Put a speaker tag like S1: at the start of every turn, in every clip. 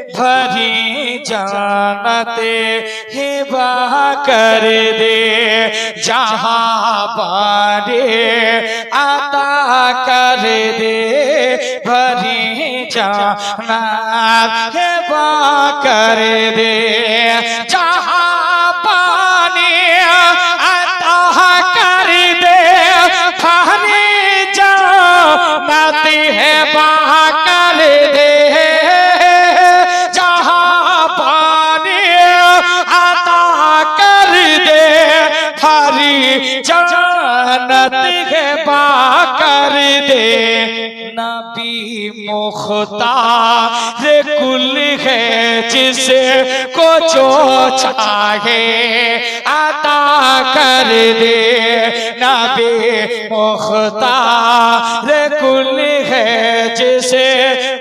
S1: भरी जानते हिबा कर दे जहाँ पारे आता कर दे भरी जानत हिबा कर दे जहाँ पानी आता कर दे भरी जानत हिबा कर दे जन्नत के बाकर दे नबी मुख्तार कुल है जिसे को जो चाहे अता कर दे नबी मुख्तार कुल है जिसे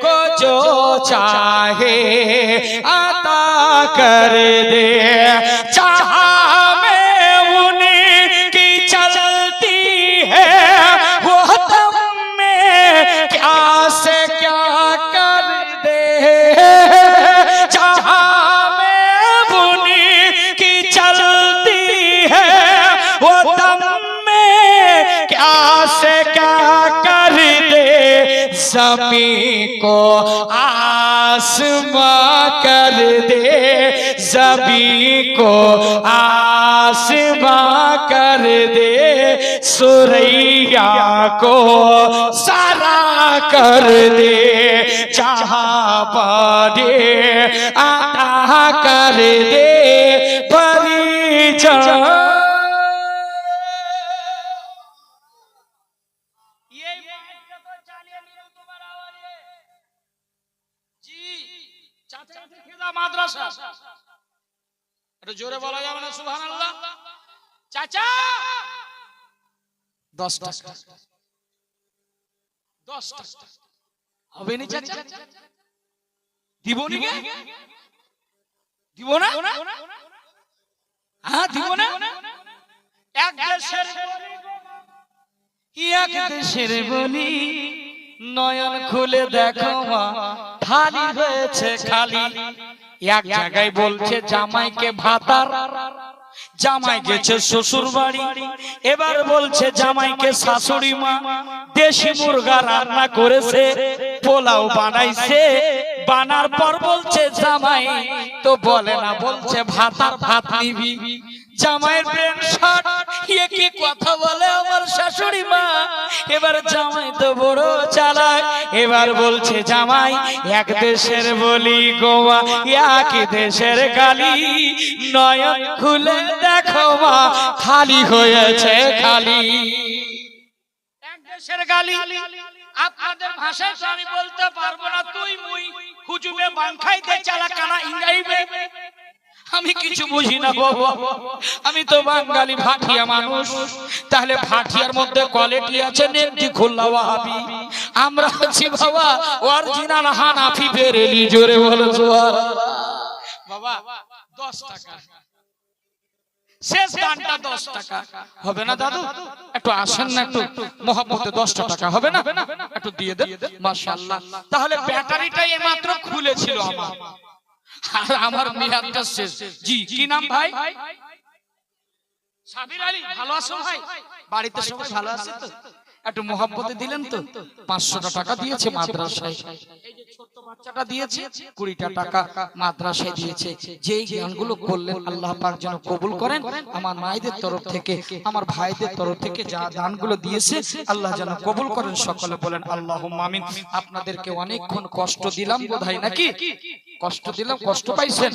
S1: को जो चाहे अता कर दे चाहा ज़मीं को आसमां कर दे ज़मीं को आसमां कर दे सुरैया को सारा कर दे जहाँ पारे आता कर दे भरी মাদ্রাসা একটু জোরে বলা যাবে না সুবহানাল্লাহ চাচা 10 টাকা 10 টাকা হবে না চাচা দিব নি কে দিব না হ্যাঁ দিব না এক দেশের বলি নয়ন খুলে দেখো মা খালি হয়েছে খালি এক জায়গায় বলছে জামাইকে ভাতার জামাই গেছে শ্বশুর বাড়ি এবার বলছে জামাইকে শাশুড়ি মা দেশি মুরগা রান্না করেছে পোলাও বানাইছে বানার পর বলছে জামাই তো বলে না বলছে ভাতার ভাত নিবি জামাইয়ের ব্রেন শট কি কথা বলে আমার শাশুড়ি মা এবার জামাই তো বড় চালাক এবার বলছে জামাই এক দেশের বলি গোয়া এক দেশের গালি নয়ন খুলে দেখো মা খালি হয়েছে খালি এক দেশের গালি আপনাদের ভাষায় তো আমি বলতে পারবো না তুই মুই হুজুবে বান খাইতে চালা কানা ইংরাইবে আমি কিছু বুঝি না বাবা আমি তো বাঙালি ভাটিয়া মানুষ তাহলে ভাটিয়ার মধ্যে কোয়ালিটি আছে নেমটি খোলা ওয়াহাবি আমরা আছি বাবা অরিজিনাল হানাফি বেরেলি জোরে বলো সুবহানাল্লাহ বাবা 10 টাকা শেষ গানটা 10 টাকা হবে না দাদু একটু আসেন না একটু মোহাম্মতে 10 টাকা হবে না একটু দিয়ে দেন মাশাআল্লাহ তাহলে ব্যাটারিটা এইমাত্র খুলেছিল আমার আর আমার মেয়াদটা শেষ জি কি নাম ভাই সাবির আলী ভালো আছো ভাই বাড়িতে সবাই ভালো আছে তো একটু মোহাম্মতে দিলেন তো 500 টাকা দিয়েছে মাদ্রাসায় এই যে ছোট বাচ্চাটা দিয়েছে 20 টাকা মাদ্রাসায় দিয়েছে যেই গানগুলো করলেন আল্লাহ পাক যেন কবুল করেন আমার মায়েদের তরফ থেকে আমার ভাইদের তরফ থেকে যা দানগুলো দিয়েছে আল্লাহ যেন কবুল করেন সকলে বলেন আল্লাহুম্মা আমিন আপনাদেরকে অনেকক্ষণ কষ্ট দিলাম বোধহয় নাকি কষ্ট দিলাম কষ্ট পাইছেন